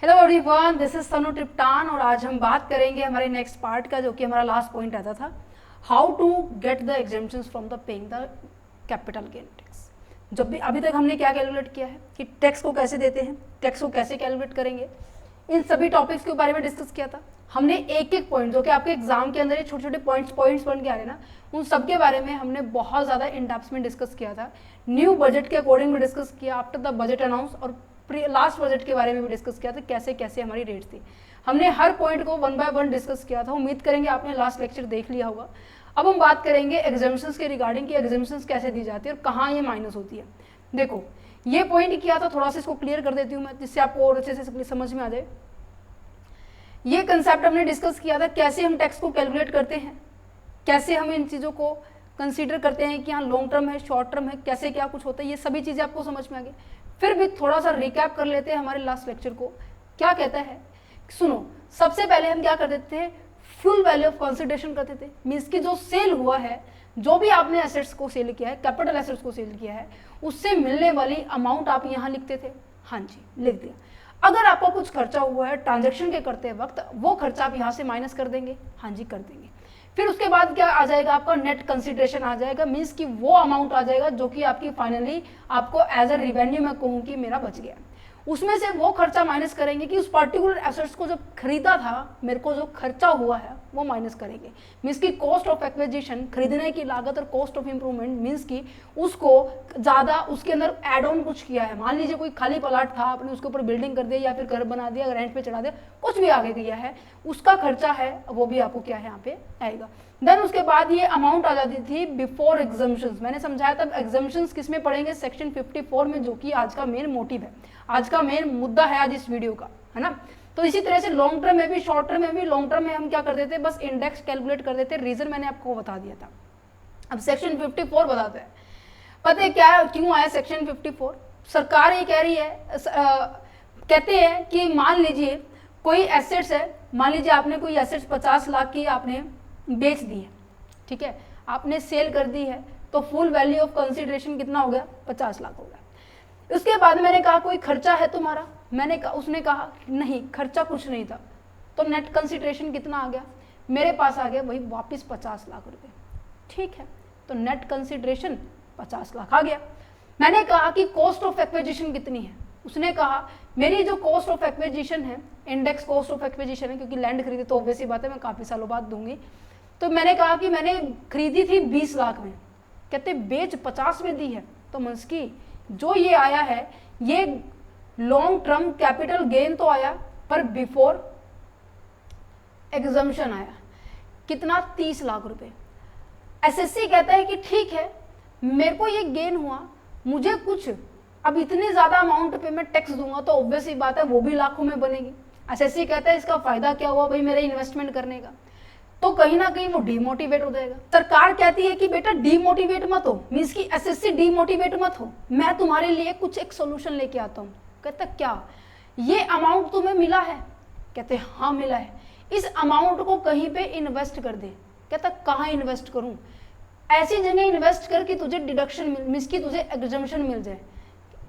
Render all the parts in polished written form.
Hello everyone, this is तनु टिप्टान और आज हम बात करेंगे हमारे नेक्स्ट पार्ट का, जो कि हमारा लास्ट पॉइंट आता था, how to get the exemptions from the paying the capital gain tax. जब भी अभी तक हमने क्या कैलकुलेट किया है कि टैक्स को कैसे देते हैं, टैक्स को कैसे कैलकुलेट करेंगे, इन सभी टॉपिक्स के बारे में डिस्कस किया था हमने। एक एक पॉइंट जो कि आपके एग्जाम के अंदर ये छोटे छोटे पॉइंट्स बन के आ रहे हैं ना, उन सब के बारे में हमने बहुत ज़्यादा इन डेप्थ में डिस्कस किया था। न्यू बजट के अकॉर्डिंग भी डिस्कस किया, आफ्टर द बजट अनाउंस, और लास्ट बजट के बारे में भी डिस्कस किया था, कैसे कैसे हमारी रेट थी। हमने हर पॉइंट को वन बाय वन डिस्कस किया था। उम्मीद करेंगे आपने लास्ट लेक्चर देख लिया होगा। अब हम बात करेंगे एग्जाम्शंस के रिगार्डिंग कि एग्जाम्शंस कैसे दी जाती है और कहाँ ये माइनस होती है। देखो, ये पॉइंट किया था, थोड़ा सा इसको क्लियर कर देती हूँ मैं, जिससे आपको और अच्छे से समझ में आ जाए। ये कंसेप्ट हमने डिस्कस किया था, कैसे हम टैक्स को कैलकुलेट करते हैं, कैसे हम इन चीज़ों को कंसीडर करते हैं कि हाँ लॉन्ग टर्म है, शॉर्ट टर्म है, कैसे क्या कुछ होता है, ये सभी चीज़ें आपको समझ में आ गई। फिर भी थोड़ा सा रिकैप कर लेते हैं हमारे लास्ट लेक्चर को। क्या कहता है, सुनो। सबसे पहले हम क्या करते थे, फुल वैल्यू ऑफ कंसिडरेशन करते थे। मीन्स कि जो सेल हुआ है, जो भी आपने एसेट्स को सेल किया है, कैपिटल एसेट्स को सेल किया है, उससे मिलने वाली अमाउंट आप यहाँ लिखते थे। हाँ जी, लिख दिया। अगर आपका कुछ खर्चा हुआ है ट्रांजेक्शन के करते वक्त, वो खर्चा आप यहाँ से माइनस कर देंगे। हाँ जी, कर देंगे। फिर उसके बाद क्या आ जाएगा, आपका नेट कंसिडरेशन आ जाएगा। मीन्स कि वो अमाउंट आ जाएगा जो कि आपकी फाइनली आपको एज अ रिवेन्यू मैं कहूँ कि मेरा बच गया। उसमें से वो खर्चा माइनस करेंगे कि उस पर्टिकुलर एसेट्स को जब खरीदा था, मेरे को जो खर्चा हुआ है वो माइनस करेंगे। मीन्स की कॉस्ट ऑफ एक्विजिशन, खरीदने की लागत, और कॉस्ट ऑफ इंप्रूवमेंट, मीन्स की उसको ज़्यादा उसके अंदर एड ऑन कुछ किया है। मान लीजिए कोई खाली प्लाट था, आपने उसके ऊपर बिल्डिंग कर दिया या फिर घर बना दिया, रेंट पे चढ़ा दिया, कुछ भी आगे किया है, उसका खर्चा है वो भी आपको क्या है यहाँ पे आएगा। देन उसके बाद ये अमाउंट आ जाती थी बिफोर एग्जाम्पशंस। मैंने समझाया तब एग्जाम्पशंस किस में पढ़ेंगे, सेक्शन 54 में, जो कि आज का मेन मोटिव है, आज का मेन मुद्दा है आज इस वीडियो का, है ना। तो इसी तरह से लॉन्ग टर्म में भी, शॉर्ट टर्म में भी, लॉन्ग टर्म में हम क्या कर देते, बस इंडेक्स कैलकुलेट कर देते। रीजन मैंने आपको बता दिया था। अब सेक्शन 54 बताते हैं। पता है क्या, क्यों आया सेक्शन 54? सरकार ये कह रही है, कहते हैं कि मान लीजिए कोई एसेट्स है, मान लीजिए आपने कोई एसेट्स 50 लाख की आपने बेच दी है, ठीक है, आपने सेल कर दी है, तो फुल वैल्यू ऑफ कंसिडरेशन कितना हो गया, 50 लाख हो गया। उसके बाद मैंने कहा कोई खर्चा है तुम्हारा, मैंने कहा, उसने कहा नहीं खर्चा कुछ नहीं था, तो नेट कंसिडरेशन कितना आ गया, मेरे पास आ गया वही वापस 50 लाख रुपए। ठीक है, तो नेट कंसिडरेशन 50 लाख आ गया। मैंने कहा कि कॉस्ट ऑफ एक्विजिशन कितनी है, उसने कहा मेरी जो कॉस्ट ऑफ एक्विजिशन है, इंडेक्स कॉस्ट ऑफ एक्विजिशन है, क्योंकि लैंड खरीदी तो ऑब्वियस ही बात है मैं काफ़ी सालों बाद दूंगी। तो मैंने कहा कि मैंने खरीदी थी 20 लाख में, कहते बेच 50 में दी है, तो मींस की जो ये आया है ये लॉन्ग टर्म कैपिटल गेन तो आया, पर बिफोर एग्जम्पशन आया कितना, 30 लाख रुपए। एसएससी कहता है कि ठीक है मेरे को ये गेन हुआ, मुझे कुछ अब इतने ज्यादा अमाउंट पे मैं टैक्स दूंगा तो ऑब्वियस ही बात है वो भी लाखों में बनेगी। एसएससी कहता है इसका फायदा क्या हुआ भाई मेरे इन्वेस्टमेंट करने का, तो कहीं ना कहीं वो डीमोटिवेट हो जाएगा। सरकार कहती है कि बेटा डीमोटिवेट मत हो, मींस की एसएससी डीमोटिवेट मत हो, मैं तुम्हारे लिए कुछ एक सोल्यूशन लेके आता हूँ। कहता क्या, ये अमाउंट तुम्हें मिला है, कहते हाँ मिला है, इस अमाउंट को कहीं पे इन्वेस्ट कर दे। कहता कहाँ इन्वेस्ट करूँ, ऐसी जगह इन्वेस्ट कर कि तुझे डिडक्शन मींस की तुझे एग्जम्पशन मिल जाए।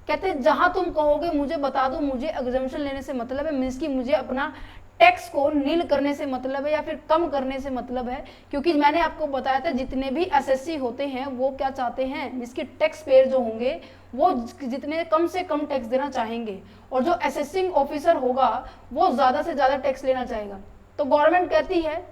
कहते जहां तुम कहोगे मुझे बता दो, मुझे एग्जम्पशन लेने से मतलब है, मींस की मुझे अपना टैक्स को नील करने से मतलब है या फिर कम करने से मतलब है। क्योंकि मैंने आपको बताया था जितने भी एसएससी होते हैं वो क्या चाहते हैं, मींस की टैक्स पेयर जो होंगे वो जितने कम से कम टैक्स देना चाहेंगे, और जो असेसिंग ऑफिसर होगा वो ज्यादा से ज्यादा टैक्स लेना चाहेगा। तो गवर्नमेंट कहती है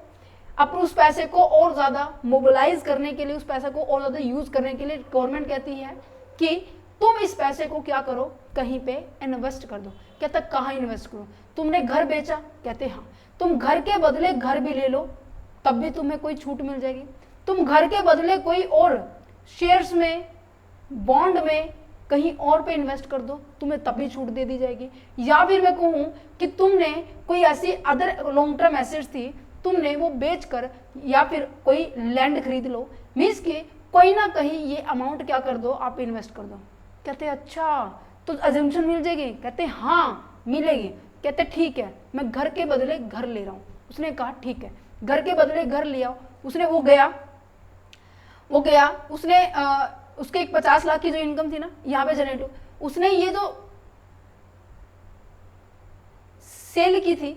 अपने उस पैसे को और ज्यादा मोबिलाइज करने के लिए, उस पैसे को और ज्यादा यूज करने के लिए गवर्नमेंट कहती है कि तुम इस पैसे को क्या करो, कहीं पे इन्वेस्ट कर दो। कहता कहाँ इन्वेस्ट करो, तुमने घर बेचा, कहते हाँ, तुम घर के बदले घर भी ले लो तब भी तुम्हें कोई छूट मिल जाएगी, तुम घर के बदले कोई और शेयर्स में, बॉन्ड में, कहीं और पे इन्वेस्ट कर दो, तुम्हें तब भी छूट दे दी जाएगी। या फिर मैं कहूँ कि तुमने कोई ऐसी अदर लॉन्ग टर्म एसेट्स थी, तुमने वो बेचकर या फिर कोई लैंड खरीद लो, मीन्स कि कोई ना कहीं ये अमाउंट क्या कर दो, आप इन्वेस्ट कर दो। कहते अच्छा तो अजम्पशन मिल जाएगी, कहते हाँ मिलेगी। कहते ठीक है मैं घर के बदले घर ले रहा हूँ। उसने कहा ठीक है घर के बदले घर ले आओ। उसने वो गया उसने उसके एक 50 लाख की जो इनकम थी ना यहाँ पे जनरेट, उसने ये जो सेल की थी।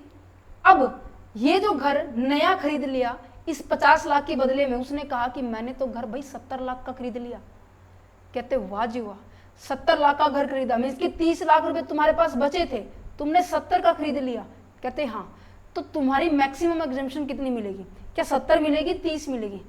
अब ये जो घर नया खरीद लिया, इस 50 लाख के बदले में उसने कहा कि मैंने तो घर भाई 70 लाख का खरीद लिया। कहते वाह जी वाह, 70 लाख का घर खरीदा, मीन्स कि 30 लाख रुपए तुम्हारे पास बचे थे, तुमने 70 का खरीद लिया। कहते हाँ, तो तुम्हारी मैक्सिमम एग्जम्पशन कितनी मिलेगी? क्या 70 मिलेगी, 30 मिलेगी?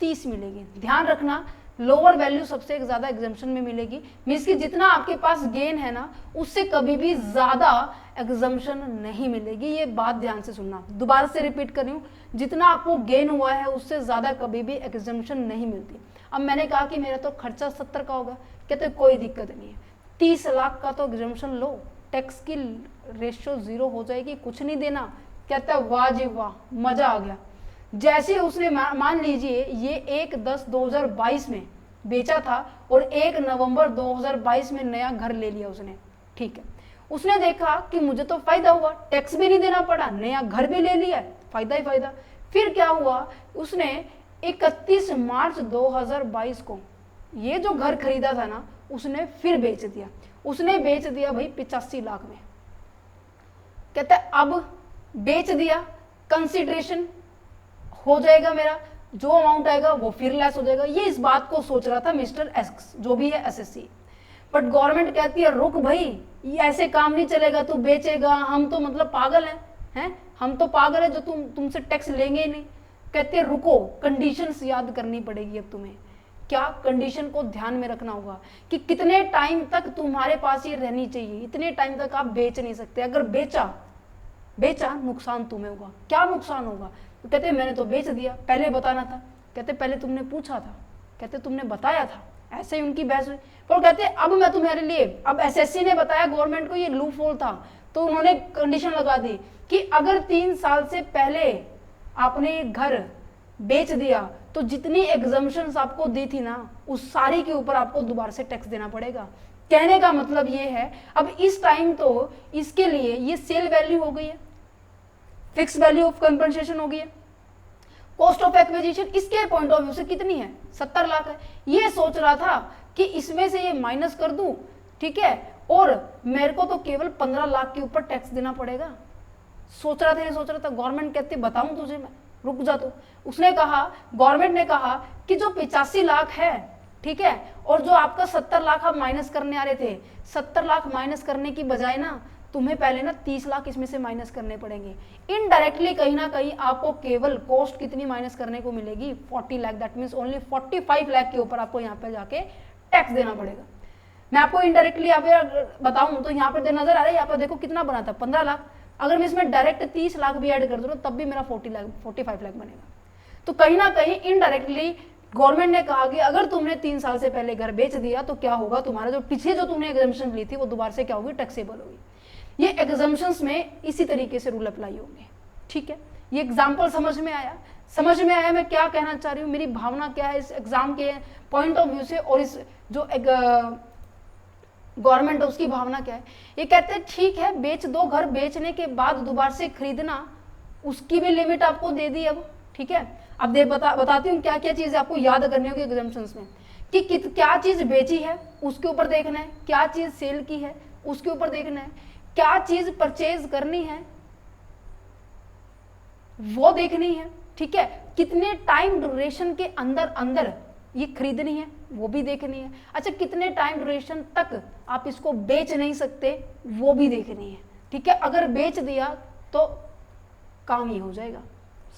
30 मिलेगी। ध्यान रखना, लोअर वैल्यू सबसे ज्यादा एग्जम्पशन में मिलेगी, मीन्स कि जितना आपके पास गेन है ना, उससे कभी भी ज्यादा एग्जम्पशन नहीं मिलेगी। ये बात ध्यान से सुनना, दोबारा से रिपीट कर रही हूँ, जितना आपको गेन हुआ है उससे ज्यादा कभी भी एग्जम्पशन नहीं मिलती। अब मैंने कहा कि मेरा तो खर्चा 70 का होगा, कहते कोई दिक्कत नहीं है, 30 लाख का तो एग्जम्पशन लो, टैक्स की रेशियो 0 हो जाएगी, कुछ नहीं देना। कहता वाह जी वाह, मजा आ गया। जैसे उसने मान लीजिए ये 1/10/2022 में बेचा था और 1 नवंबर 2022 में नया घर ले लिया उसने, ठीक है। उसने देखा कि मुझे तो फायदा हुआ, टैक्स भी नहीं देना पड़ा, नया घर भी ले लिया, फायदा ही फायदा। फिर क्या हुआ, उसने 31 मार्च 2022 को ये जो घर खरीदा था ना, उसने फिर बेच दिया। उसने बेच दिया भाई 85 लाख में। कहता है अब बेच दिया, कंसिडरेशन हो जाएगा, मेरा जो अमाउंट आएगा वो फिर लेस हो जाएगा। ये इस बात को सोच रहा था मिस्टर एक्स, जो भी है एसएससी। बट गवर्नमेंट कहती है रुक भाई, ये ऐसे काम नहीं चलेगा, तू बेचेगा, हम तो मतलब पागल हैं, हम तो पागल है जो तुमसे टैक्स लेंगे ही नहीं। कहते रुको, कंडीशंस याद करनी पड़ेगी अब तुम्हें। क्या कंडीशन को ध्यान में रखना होगा कि कितने टाइम तक तुम्हारे पास ये रहनी चाहिए, इतने टाइम तक आप बेच नहीं सकते। अगर बेचा नुकसान तुम्हें होगा। क्या नुकसान होगा? तो कहते मैंने तो बेच दिया, पहले बताना था। कहते पहले तुमने पूछा था, कहते तुमने बताया था। ऐसे ही उनकी बहस हुई। और कहते अब मैं तुम्हारे लिए, अब एसएससी ने बताया गवर्नमेंट को ये लूप होल था, तो उन्होंने कंडीशन लगा दी कि अगर 3 साल से पहले आपने घर बेच दिया तो जितनी एग्जम्पशंस आपको दी थी ना, उस सारी के ऊपर आपको दोबारा से टैक्स देना पड़ेगा। कहने का मतलब ये है, अब इस टाइम तो इसके लिए ये सेल वैल्यू हो गई है, फिक्स वैल्यू ऑफ कंपनसेशन हो गई है। कॉस्ट ऑफ एक्विजिशन इसके पॉइंट ऑफ व्यू से कितनी है? 70 लाख है। ये सोच रहा था कि इसमें से ये माइनस कर दूं, ठीक है, और मेरे को तो केवल 15 लाख के ऊपर टैक्स देना पड़ेगा। सोच रहा था, ये सोच रहा था। गवर्नमेंट कहती बताऊं तुझे मैं, रुक जा तू। उसने कहा, गवर्नमेंट ने कहा कि जो 85 लाख है, ठीक है, और जो आपका 70 लाख आप माइनस करने आ रहे थे, 70 लाख माइनस करने की बजाय ना तुम्हें पहले ना 30 लाख इसमें से माइनस करने पड़ेंगे। इनडायरेक्टली कहीं ना कहीं आपको केवल कॉस्ट कितनी माइनस करने को मिलेगी? 40 lakh. That means only 45 lakh के ऊपर आपको यहाँ पे जाके टैक्स देना पड़ेगा। मैं आपको इनडायरेक्टली यहाँ पे बताऊं तो यहाँ पे नजर आ रहा है, यहाँ पे देखो कितना बना था, 15 लाख। अगर मैं इसमें डायरेक्ट 30 लाख भी ऐड कर दूं तब भी मेरा 45 लाख बनेगा। तो कहीं ना कहीं इनडायरेक्टली गवर्नमेंट ने कहा कि अगर तुमने 3 साल से पहले घर बेच दिया तो क्या होगा, तुम्हारा जो पीछे जो तुमने एग्जम्पशन ली थी वो दोबारा से क्या होगी? टैक्सेबल होगी। ये एग्जम्पशंस में इसी तरीके से रूल अप्लाई होंगे, ठीक है। ये एग्जाम्पल समझ में आया? समझ में आया मैं क्या कहना चाह रही हूँ, मेरी भावना क्या है इस एग्जाम के पॉइंट ऑफ व्यू से, और इस जो गवर्नमेंट है उसकी भावना क्या है। ये कहते हैं ठीक है बेच दो, घर बेचने के बाद दोबारा से खरीदना, उसकी भी लिमिट आपको दे दी अब, ठीक है। अब बताती हूँ क्या क्या चीज आपको याद करनी होगी एग्जाम्पशंस में, कि क्या चीज बेची है उसके ऊपर देखना है, क्या चीज सेल की है उसके ऊपर देखना है, क्या चीज परचेज करनी है वो देखनी है, ठीक है, कितने टाइम ड्यूरेशन के अंदर अंदर ये खरीदनी है वो भी देखनी है। अच्छा, कितने टाइम ड्यूरेशन तक आप इसको बेच नहीं सकते वो भी देखनी है, ठीक है। अगर बेच दिया तो काम ही हो जाएगा।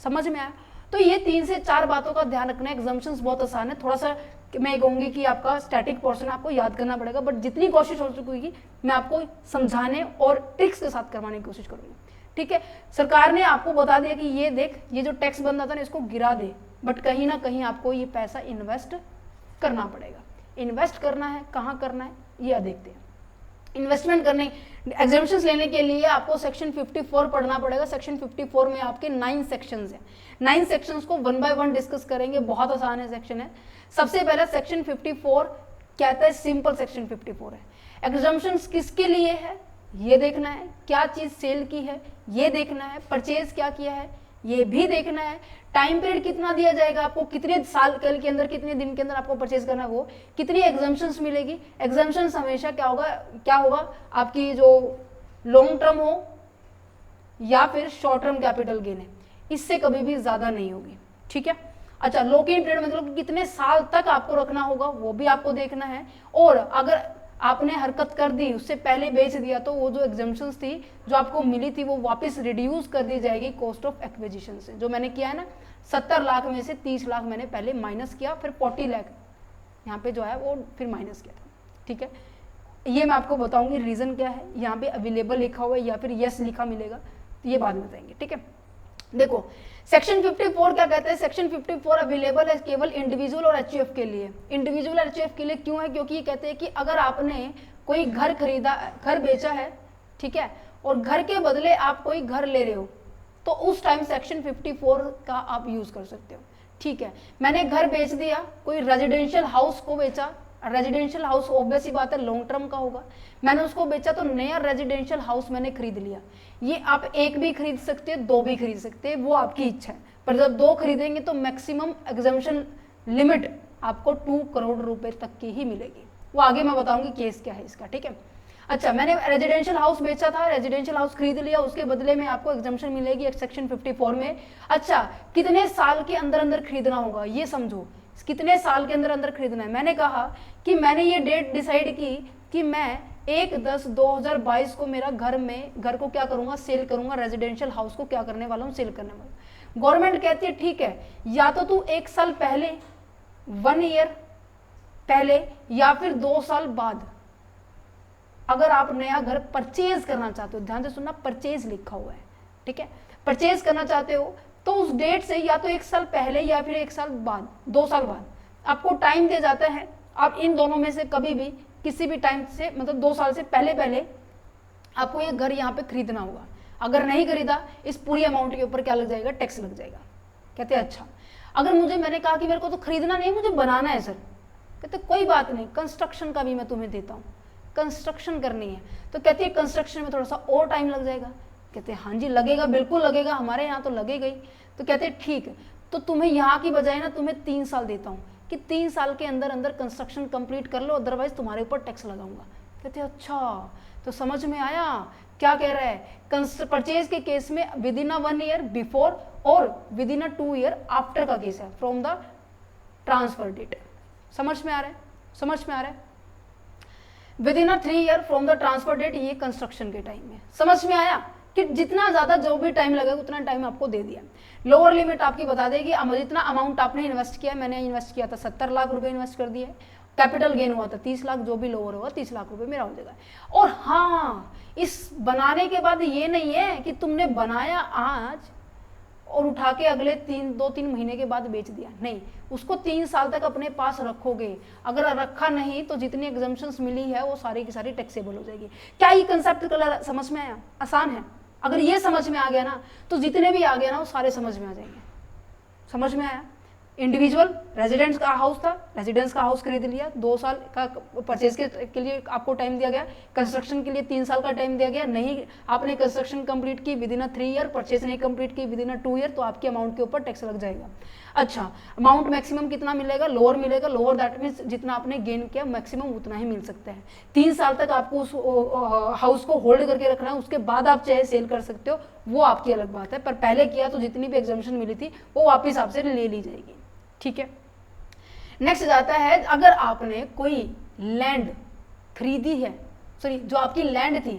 समझ में आया? तो ये 3 से 4 बातों का ध्यान रखना है। एग्जाम्पशंस बहुत आसान है, थोड़ा सा मैं कहूंगी कि आपका स्टैटिक पोर्शन आपको याद करना पड़ेगा, बट जितनी कोशिश हो चुकी मैं आपको समझाने और ट्रिक्स के साथ करवाने की कोशिश करूंगी, ठीक है। सरकार ने आपको बता दिया कि ये देख, ये जो टैक्स बन रहा था ना इसको गिरा दे, बट कहीं ना कहीं आपको ये पैसा इन्वेस्ट करना पड़ेगा। इन्वेस्ट करना है, कहाँ करना है ये देखते हैं। इन्वेस्टमेंट करने, एग्जाम्पशंस लेने के लिए आपको सेक्शन 54 पढ़ना पड़ेगा। सेक्शन 54 में आपके 9 सेक्शंस हैं। 9 सेक्शंस को 1 बाय 1 डिस्कस करेंगे, बहुत आसान है सेक्शन है। सबसे पहला सेक्शन 54 कहता है, सिंपल सेक्शन 54 है, एग्जाम्पशंस किसके लिए है ये देखना है, क्या चीज सेल की है ये देखना है, परचेज क्या किया है ये भी देखना है, टाइम पीरियड कितना दिया जाएगा आपको, कितने साल के अंदर, कितने दिन के अंदर आपको परचेज करना है, वो कितनी एग्जाम्पशंस मिलेगी। एग्जाम्पशंस हमेशा क्या होगा आपकी जो लॉन्ग टर्म हो या फिर शॉर्ट टर्म कैपिटल गेन है, इससे कभी भी ज्यादा नहीं होगी, ठीक है। अच्छा, लॉक इन पीरियड मतलब कितने साल तक आपको रखना होगा वो भी आपको देखना है, और अगर आपने हरकत कर दी, उससे पहले बेच दिया, तो वो जो एग्जाम्पशंस थी जो आपको मिली थी वो वापस रिड्यूस कर दी जाएगी कॉस्ट ऑफ एक्विजिशन से। जो मैंने किया है ना, 70 लाख में से 30 लाख मैंने पहले माइनस किया, फिर 40 लाख यहाँ पे जो है वो फिर माइनस किया था, ठीक है। ये मैं आपको बताऊंगी रीजन क्या है, यहाँ पे अवेलेबल लिखा हुआ है या फिर यस लिखा मिलेगा, तो ये बाद में बताएंगे, ठीक है। देखो सेक्शन 54 क्या कहते हैं, सेक्शन 54 अवेलेबल है केवल इंडिविजुअल और एचयूएफ के लिए। इंडिविजुअल और एचयूएफ के लिए क्यों है, क्योंकि ये कहते हैं कि अगर आपने कोई घर खरीदा, घर बेचा है, ठीक है, और घर के बदले आप कोई घर ले रहे हो, तो उस टाइम सेक्शन 54 का आप यूज कर सकते हो, ठीक है। मैंने घर बेच दिया, कोई रेजिडेंशियल हाउस को बेचा, रेजिडेंशियल हाउस ऑब्वियस ही बात है लॉन्ग टर्म का होगा, मैंने उसको बेचा तो नया रेजिडेंशियल हाउस मैंने खरीद लिया। ये आप एक भी खरीद सकते हैं, दो भी खरीद सकते हैं, वो आपकी इच्छा है, पर जब दो खरीदेंगे तो मैक्सिमम एग्जम्पशन लिमिट आपको 2 करोड़ रुपए तक की ही मिलेगी। वो आगे मैं बताऊंगी केस क्या है इसका, ठीक है। अच्छा, मैंने रेजिडेंशियल हाउस बेचा था, रेजिडेंशियल हाउस खरीद लिया, उसके बदले में आपको एग्जम्पशन मिलेगी सेक्शन 54 में। अच्छा, कितने साल के अंदर अंदर खरीदना होगा ये समझो, कितने साल के अंदर अंदर खरीदना है। मैंने कहा कि मैंने ये डेट डिसाइड की कि मैं 1/10/2022 को मेरा घर को क्या करूंगा, सेल करूंगा, रेजिडेंशियल हाउस को क्या करने वाला हूँ, सेल करने वाला हूँ। गवर्नमेंट कहती है ठीक है, या तो तू 1 साल पहले, 1 ईयर पहले, या फिर 2 साल बाद अगर आप नया घर परचेज करना चाहते हो, ध्यान से सुनना, परचेज लिखा हुआ है, ठीक है, परचेज करना चाहते हो तो उस डेट से या तो 1 साल पहले या फिर 1 साल बाद, 2 साल बाद आपको टाइम दिया जाता है। आप इन दोनों में से कभी भी किसी भी टाइम से, मतलब 2 साल से पहले पहले आपको ये घर यहाँ पे खरीदना होगा। अगर नहीं खरीदा, इस पूरी अमाउंट के ऊपर क्या लग जाएगा, टैक्स लग जाएगा। कहते हैं अच्छा, अगर मैंने कहा कि मेरे को तो खरीदना नहीं, मुझे बनाना है सर, कहते कोई बात नहीं, कंस्ट्रक्शन का भी मैं तुम्हें देता हूँ, कंस्ट्रक्शन करनी है, तो कहती है कंस्ट्रक्शन में थोड़ा सा और टाइम लग जाएगा। कहते हैं हाँ जी लगेगा, बिल्कुल लगेगा, हमारे यहाँ तो लगेगा ही। तो कहते हैं ठीक है, तो तुम्हें यहाँ की बजाय ना तुम्हें 3 साल देता हूँ कि 3 साल के अंदर अंदर कंस्ट्रक्शन कंप्लीट कर लो, अदरवाइज तुम्हारे ऊपर टैक्स लगाऊंगा। कहते हैं अच्छा, तो समझ में आया क्या कह रहा है। परचेज के केस में विद इन 1 ईयर बिफोर और विद इन 2 ईयर आफ्टर का केस है, फ्रॉम द ट्रांसफर डेट। समझ में आ रहा है, समझ में आ रहा है। Within 3 year from the transfer date, ये कंस्ट्रक्शन के टाइम में। समझ में आया कि जितना ज्यादा जो भी टाइम लगेगा उतना टाइम आपको दे दिया। लोअर लिमिट आपकी बता देगी, जितना अमाउंट आपने इन्वेस्ट किया, मैंने इन्वेस्ट किया था 70 लाख रुपए इन्वेस्ट कर दिए, कैपिटल गेन हुआ था 30 लाख, जो भी लोअर होगा 30 लाख रुपए मेरा हो जाएगा। और हाँ, इस बनाने के बाद ये नहीं है कि तुमने बनाया आज और उठा के अगले 2-3 महीने के बाद बेच दिया, नहीं, उसको 3 साल तक अपने पास रखोगे। अगर रखा नहीं तो जितनी एग्जम्पशंस मिली है वो सारी की सारी टैक्सेबल हो जाएगी। क्या ये कंसेप्ट समझ में आया? आसान है। अगर ये समझ में आ गया ना तो जितने भी आ गया ना वो सारे समझ में आ जाएंगे। समझ में आया? इंडिविजुअल रेजिडेंस का हाउस था, रेजिडेंस का हाउस खरीद लिया, 2 साल का परचेज के लिए आपको टाइम दिया गया, कंस्ट्रक्शन के लिए 3 साल का टाइम दिया गया, नहीं आपने कंस्ट्रक्शन कंप्लीट की विद इन 3 ईयर, परचेज नहीं कंप्लीट की विद इन 2 ईयर, तो आपके अमाउंट के ऊपर टैक्स लग जाएगा। अच्छा, अमाउंट मैक्सिमम कितना मिलेगा? लोअर मिलेगा, लोअर दैट मीन्स जितना आपने गेन किया मैक्सिमम उतना ही मिल सकता है। 3 साल तक आपको उस हाउस को होल्ड करके रखना है, उसके बाद आप चाहे सेल कर सकते हो, वो आपकी अलग बात है, पर पहले किया तो जितनी भी एग्जम्पशन मिली थी वो वापिस आपसे ले ली जाएगी। ठीक है, नेक्स्ट जाता है, अगर आपने कोई लैंड खरीदी है, सॉरी जो आपकी लैंड थी,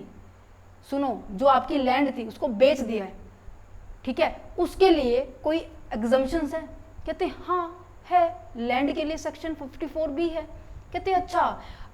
सुनो, जो आपकी लैंड थी उसको बेच दिया है, ठीक है, उसके लिए कोई एग्जम्पशंस है? कहते हैं हाँ है, लैंड के लिए सेक्शन 54 भी है। कहते हैं अच्छा,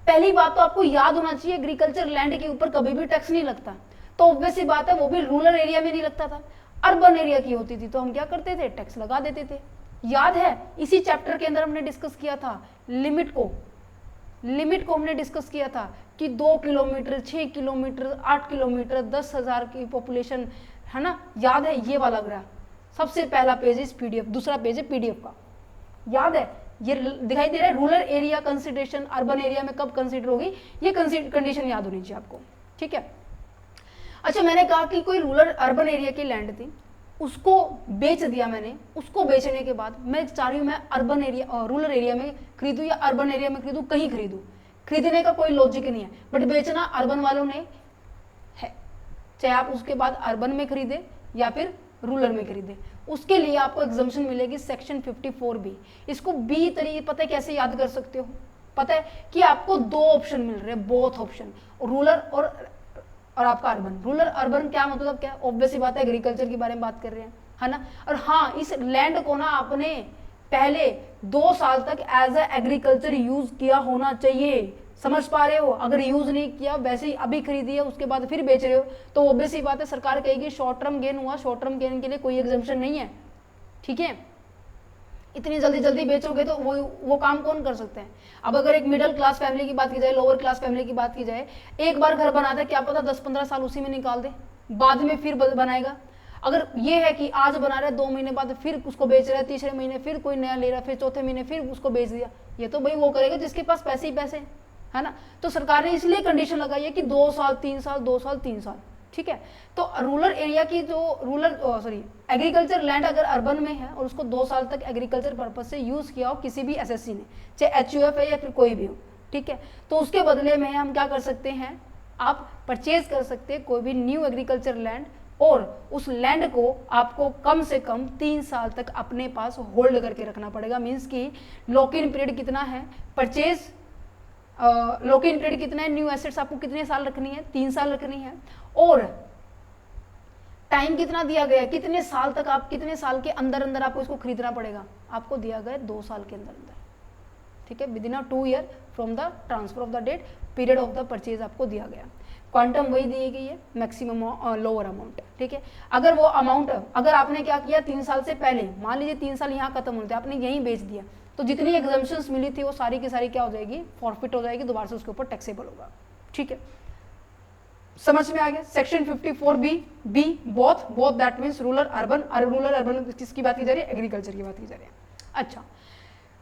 पहली बात तो आपको याद होना चाहिए एग्रीकल्चर लैंड के ऊपर कभी भी टैक्स नहीं लगता, तो ऑब्वियस सी बात है वो भी रूरल एरिया में नहीं लगता था, अर्बन एरिया की होती थी तो हम क्या करते थे, टैक्स लगा देते थे। याद है इसी चैप्टर के अंदर हमने डिस्कस किया था लिमिट को हमने डिस्कस किया था कि 2 किलोमीटर, 6 किलोमीटर, 8 किलोमीटर, 10,000 की पॉपुलेशन है ना, याद है ये वाला ग्राफ। सबसे पहला पेज इस पीडीएफ, दूसरा पेज है पीडीएफ का, याद है ये दिखाई दे रहा है। Rural area consideration urban area में कब कंसिडर होगी, ये कंडीशन याद होनी चाहिए आपको, ठीक है। अच्छा, मैंने कहा कि कोई रूरल अर्बन एरिया की लैंड थी, उसको बेच दिया मैंने, उसको बेचने के बाद मैं चाह रही हूँ मैं अर्बन एरिया रूरल एरिया में खरीदूं या अर्बन एरिया में खरीदूं, कहीं खरीदूं, खरीदने का कोई लॉजिक नहीं है, बट बेचना अर्बन वालों ने है, चाहे आप उसके बाद अर्बन में खरीदे या फिर रूरल में खरीदे, उसके लिए आपको एग्जम्पशन मिलेगी सेक्शन 54B। इसको बी तरीके पता है कैसे याद कर सकते हो, पता है कि आपको दो ऑप्शन मिल रहे हैं, बोथ ऑप्शन, रूरल और आपका अर्बन। रूरल अर्बन क्या मतलब क्या, ऑब्वियस सी बात है एग्रीकल्चर के बारे में बात कर रहे हैं, है ना। और हाँ, इस लैंड को ना आपने पहले 2 साल तक एज ए एग्रीकल्चर यूज किया होना चाहिए, समझ पा रहे हो। अगर यूज नहीं किया, वैसे ही अभी खरीदी है उसके बाद फिर बेच रहे हो, तो ऑब्वियस सी बात है सरकार कहेगी शॉर्ट टर्म गेन हुआ, शॉर्ट टर्म गेन के लिए कोई एग्जम्पशन नहीं है, ठीक है। इतनी जल्दी जल्दी बेचोगे तो वो काम कौन कर सकते हैं। अब अगर एक मिडिल क्लास फैमिली की बात की जाए, लोअर क्लास फैमिली की बात की जाए, एक बार घर बनाता है, क्या पता 10-15 साल उसी में निकाल दे, बाद में फिर बनाएगा। अगर ये है कि आज बना रहा है, 2 महीने बाद फिर उसको बेच रहा है, तीसरे महीने फिर कोई नया ले रहा है, फिर चौथे महीने फिर उसको बेच दिया, ये तो भाई वो करेगा जिसके पास पैसे ही पैसे, है ना। तो सरकार ने इसलिए कंडीशन लगाई है कि 2 साल 3 साल 2 साल 3 साल, ठीक है। तो रूरल एरिया की जो एग्रीकल्चर लैंड अगर अर्बन में है और उसको 2 साल तक एग्रीकल्चर पर्पज से यूज किया हो किसी भी एसएससी ने, चाहे एचयूएफ है या फिर कोई भी हो, ठीक है, तो उसके बदले में हम क्या कर सकते हैं, आप परचेज कर सकते हैं कोई भी न्यू एग्रीकल्चर लैंड, और उस लैंड को आपको कम से कम 3 साल तक अपने पास होल्ड करके रखना पड़ेगा। मीन्स कि लॉक इन पीरियड कितना है, परचेज लॉक इन पीरियड कितना है, न्यू एसेट्स आपको कितने साल रखनी है, 3 साल रखनी है, और टाइम कितना दिया गया है, कितने साल तक आप, कितने साल के अंदर अंदर आपको इसको खरीदना पड़ेगा, आपको दिया गया 2 साल के अंदर अंदर, ठीक है, within 2 year from the transfer of the date, period of the purchase आपको दिया गया। क्वांटम वही दी गई है, मैक्सिमम लोअर अमाउंट, ठीक है। अगर वो अमाउंट, अगर आपने क्या किया 3 साल से पहले, मान लीजिए 3 साल यहाँ खत्म होते, आपने यहीं बेच दिया, तो जितनी एग्जम्पशंस मिली थी वो सारी की सारी क्या हो जाएगी, फॉरफिट हो जाएगी, दोबारा से उसके ऊपर टैक्सेबल होगा, ठीक है। समझ में आ गया। Section 54B both that means rural urban, rural urban किसकी बात की जा रही है, एग्रीकल्चर की बात की जा रही है। अच्छा,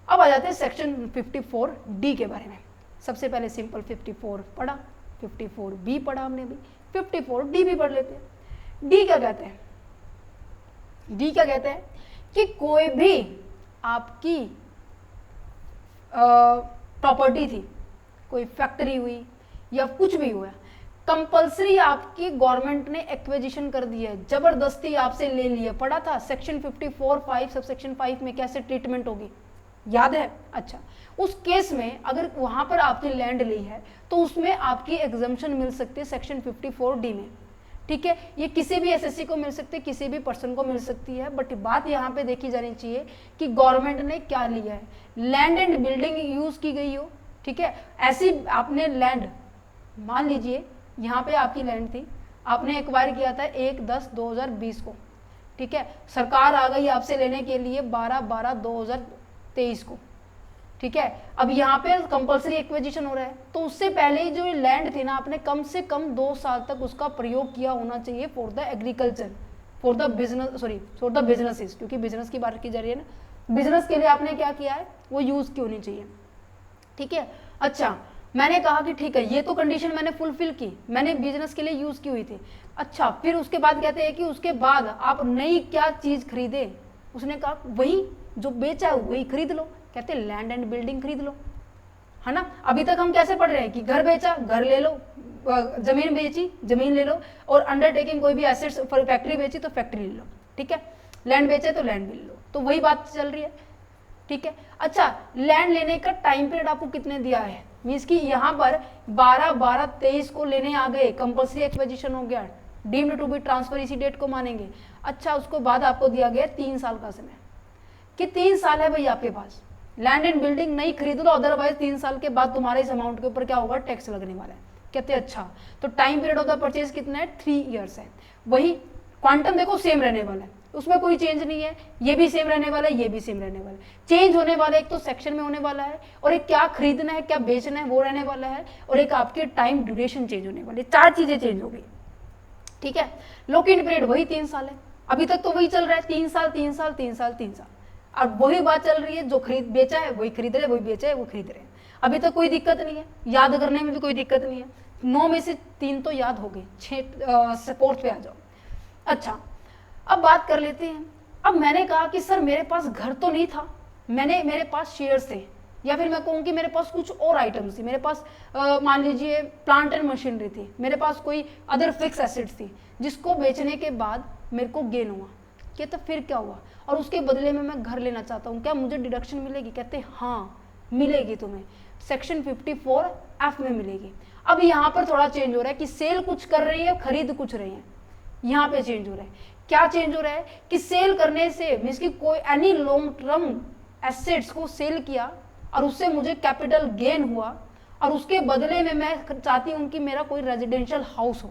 अब आ जाते हैं सेक्शन 54D के बारे में। सबसे पहले सिंपल 54 पढ़ा, 54B पढ़ा हमने अभी, 54D भी पढ़ लेते हैं। डी क्या कहते हैं, डी क्या कहते हैं कि कोई भी आपकी प्रॉपर्टी थी, कोई फैक्ट्री हुई या कुछ भी हुआ, कंपल्सरी आपकी गवर्नमेंट ने एक्विजिशन कर दी है, जबरदस्ती आपसे ले लिया। पढ़ा था सेक्शन 54(5) सब सेक्शन 5 में कैसे ट्रीटमेंट होगी, याद है। अच्छा, उस केस में अगर वहां पर आपने लैंड ली है तो उसमें आपकी एग्जम्पशन मिल सकती है सेक्शन 54D में, ठीक है। ये किसी भी एसएससी को मिल सकती है, किसी भी पर्सन को मिल सकती है, बट बात यहाँ पे देखी जानी चाहिए कि गवर्नमेंट ने क्या लिया है, लैंड एंड बिल्डिंग यूज की गई हो, ठीक है। ऐसी आपने लैंड, मान लीजिए यहाँ पे आपकी लैंड थी, आपने एक्वायर किया था 1/10/2020 को, ठीक है। सरकार आ गई आपसे लेने के लिए 12/12/2023 को, ठीक है। अब यहाँ पे कंपल्सरी एक्विजिशन हो रहा है, तो उससे पहले ही जो लैंड थी ना, आपने कम से कम 2 साल तक उसका प्रयोग किया होना चाहिए for the agriculture, for the business, for the businesses, क्योंकि बिजनेस की बात की जा रही है ना, बिजनेस के लिए आपने क्या किया है वो यूज की होनी चाहिए, ठीक है। अच्छा, मैंने कहा कि ठीक है, ये तो कंडीशन मैंने फुलफिल की, मैंने बिजनेस के लिए यूज की हुई थी। अच्छा, फिर उसके बाद कहते हैं कि उसके बाद आप नई क्या चीज खरीदे, उसने कहा वही जो बेचा है वही खरीद लो, कहते हैं लैंड एंड बिल्डिंग खरीद लो, है ना। अभी तक हम कैसे पढ़ रहे हैं कि घर बेचा घर ले लो, जमीन बेची जमीन ले लो, और अंडरटेकिंग कोई भी एसेट्स, फैक्ट्री बेची तो फैक्ट्री ले लो, ठीक है। लैंड बेचे तो लैंड भी ले लो, तो वही बात चल रही है, ठीक है। अच्छा, लैंड लेने का टाइम पीरियड आपको कितने दिया है, मीन्स कि यहाँ पर 12/12/23 को लेने आ गए, कंपल्सरी एक्विजिशन हो गया, डीम्ड टू बी ट्रांसफर इसी डेट को मानेंगे। अच्छा, उसको बाद आपको दिया गया 3 साल का समय, कि 3 साल है भाई आपके पास, लैंड एंड बिल्डिंग नहीं खरीद लो, अदरवाइज 3 साल के बाद तुम्हारे इस अमाउंट के ऊपर क्या होगा, टैक्स लगने वाला है। कहते हैं अच्छा, तो time period of the purchase कितना है, 3 ईयर्स है। वही क्वांटम देखो सेम रहने वाला है, उसमें कोई चेंज नहीं है, ये भी सेम रहने वाला है, ये भी सेम रहने वाला है। चेंज होने वाला एक तो सेक्शन में होने वाला है, और एक क्या खरीदना है क्या बेचना है वो रहने वाला है, और एक आपके टाइम ड्यूरेशन चेंज होने वाली है, 4 चीजें चेंज हो गई, ठीक है। लॉक इन पीरियड वही 3 साल है, अभी तक तो वही चल रहा है, 3 साल 3 साल 3 साल 3 साल, अब वही बात चल रही है, जो खरीद बेचा है वही खरीद रहे, वही बेचा है वो खरीद रहे हैं। अभी तक कोई दिक्कत नहीं है, याद करने में भी कोई दिक्कत नहीं है। 9 में से 3 तो याद हो गए, 6 4th पे आ जाओ। अच्छा, अब बात कर लेते हैं। अब मैंने कहा कि सर मेरे पास घर तो नहीं था, मेरे पास शेयर्स थे, या फिर मैं कहूँ कि मेरे पास कुछ और आइटम्स थी, मेरे पास मान लीजिए प्लांट एंड मशीनरी थी, मेरे पास कोई अदर फिक्स एसेट्स थी, जिसको बेचने के बाद मेरे को गेन हुआ। कहते फिर क्या हुआ, और उसके बदले में मैं घर लेना चाहता हूँ, क्या मुझे डिडक्शन मिलेगी? कहते हाँ मिलेगी, तुम्हें सेक्शन 54F में मिलेगी। अब यहाँ पर थोड़ा चेंज हो रहा है कि सेल कुछ कर रही है, खरीद कुछ रही है, यहाँ पे चेंज हो रहा है। क्या चेंज हो रहा है कि सेल करने से मीन्स कि कोई एनी लॉन्ग टर्म एसेट्स को सेल किया और उससे मुझे कैपिटल गेन हुआ, और उसके बदले में मैं चाहती हूँ कि मेरा कोई रेजिडेंशियल हाउस हो।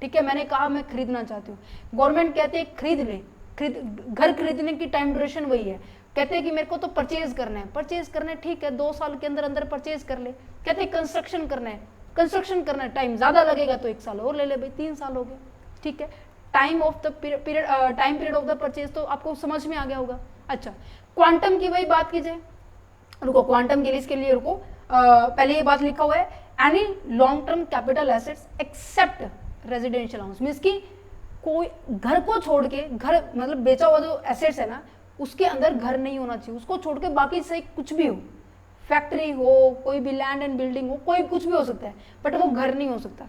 ठीक है, मैंने कहा मैं खरीदना चाहती हूँ, गवर्नमेंट कहते हैं खरीद ले, घर खरीदने की टाइम ड्यूरेशन वही है। कहते हैं कि मेरे को तो परचेज करना है, परचेज करना है, ठीक है 2 साल के अंदर अंदर परचेज कर ले। कहते हैं कंस्ट्रक्शन करना है, कंस्ट्रक्शन करना है, टाइम ज्यादा लगेगा तो 1 साल और ले ले भाई, 3 साल हो गए। ठीक है, time of the period, time period of the purchase तो आपको समझ में आ गया होगा। अच्छा, क्वांटम की वही बात कीजिए, रुको क्वांटम के लिए, इसके लिए रुको, पहले ये बात लिखा हुआ है, any long term capital assets except residential house, means की कोई घर को छोड़ के, घर मतलब बेचा हुआ जो एसेट्स है ना उसके अंदर घर नहीं होना चाहिए, उसको छोड़ के बाकी से कुछ भी हो, फैक्ट्री हो, कोई भी लैंड एंड बिल्डिंग हो, कोई कुछ भी हो सकता है, बट वो घर नहीं हो सकता।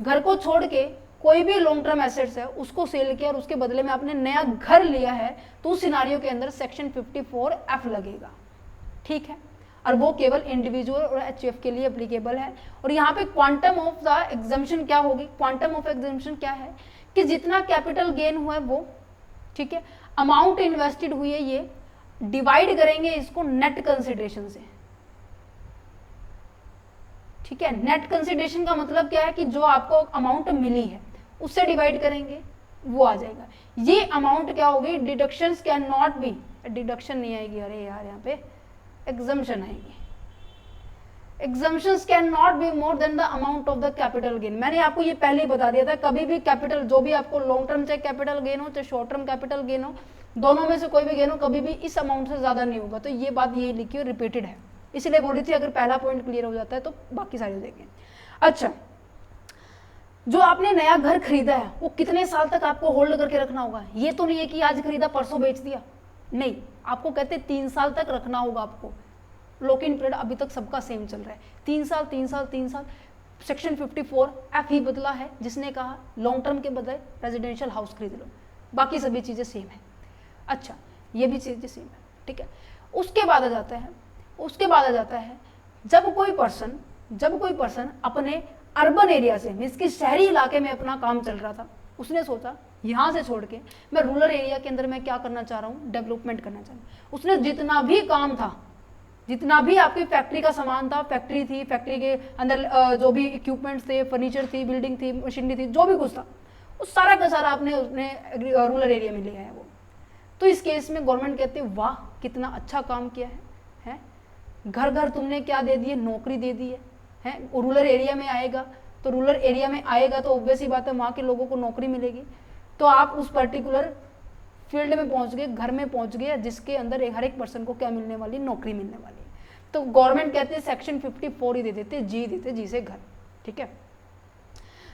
घर को छोड़ के कोई भी लॉन्ग टर्म एसेट्स है उसको सेल किया और उसके बदले में आपने नया घर लिया है, तो उस सिनारियो के अंदर सेक्शन 54F लगेगा। ठीक है, और वो केवल इंडिविजुअल और HUF के लिए एप्लीकेबल है। और यहाँ पे क्वांटम ऑफ द एग्जम्पशन क्या होगी, क्वांटम ऑफ एग्जम्पशन क्या है कि जितना कैपिटल गेन हुआ है वो, ठीक है, अमाउंट इन्वेस्टेड हुई है, ये डिवाइड करेंगे इसको नेट कंसिडरेशन से। ठीक है, नेट कंसिडरेशन का मतलब क्या है कि जो आपको अमाउंट मिली है उससे डिवाइड करेंगे, वो आ जाएगा। ये अमाउंट क्या होगी, deductions can not be, deduction नहीं आएगी, अरे यार यहाँ पे एग्जम्पशन आएगी, exemptions can not be more than the amount of the capital gain. मैंने आपको ये पहले ही बता दिया था, कभी भी कैपिटल जो भी आपको लॉन्ग टर्म चाहे कैपिटल गेन हो चाहे शॉर्ट टर्म कैपिटल गेन हो, दोनों में से कोई भी गेन हो, कभी भी इस अमाउंट से ज्यादा नहीं होगा। तो ये बात यही लिखी और रिपीटेड है, इसलिए बोल रही थी अगर पहला पॉइंट क्लियर हो जाता है तो बाकी सारे हो जाएंगे। अच्छा, जो आपने नया घर खरीदा है वो कितने साल तक आपको होल्ड करके रखना होगा? ये तो नहीं है कि आज खरीदा परसों बेच दिया, नहीं, आपको कहते 3 साल तक रखना होगा आपको। लॉक इन पीरियड अभी तक सबका सेम चल रहा है, 3 साल 3 साल 3 साल। सेक्शन 54F ही बदला है, जिसने कहा लॉन्ग टर्म के बजाय रेजिडेंशियल हाउस खरीद लो, बाकी सभी चीजें सेम है। अच्छा, ये भी चीजें सेम है, ठीक है। उसके बाद आ जाता है जब कोई पर्सन अपने अर्बन एरिया से, मीन्स कि शहरी इलाके में अपना काम चल रहा था, उसने सोचा यहाँ से छोड़ के मैं रूरल एरिया के अंदर मैं क्या करना चाह रहा हूँ, डेवलपमेंट करना चाह रहा हूँ। उसने जितना भी काम था, जितना भी आपकी फैक्ट्री का सामान था, फैक्ट्री थी, फैक्ट्री के अंदर जो भी इक्विपमेंट्स थे, फर्नीचर थी, बिल्डिंग थी, मशीनरी थी, जो भी कुछ था, उस सारा का सारा आपने उसने रूरल एरिया में लिया है वो। तो इस केस में गवर्नमेंट कहती है वाह कितना अच्छा काम किया है, घर घर तुमने क्या दे दिए, नौकरी दे दी है। रूरल एरिया में आएगा तो ऑब्वियस ही बात है वहाँ के लोगों को नौकरी मिलेगी। तो आप उस पर्टिकुलर फील्ड में पहुंच गए, घर में पहुंच गए, जिसके अंदर हर एक पर्सन को क्या मिलने वाली, नौकरी मिलने वाली है। तो गवर्नमेंट कहते हैं सेक्शन 54 ही दे देते, जी से घर। ठीक है,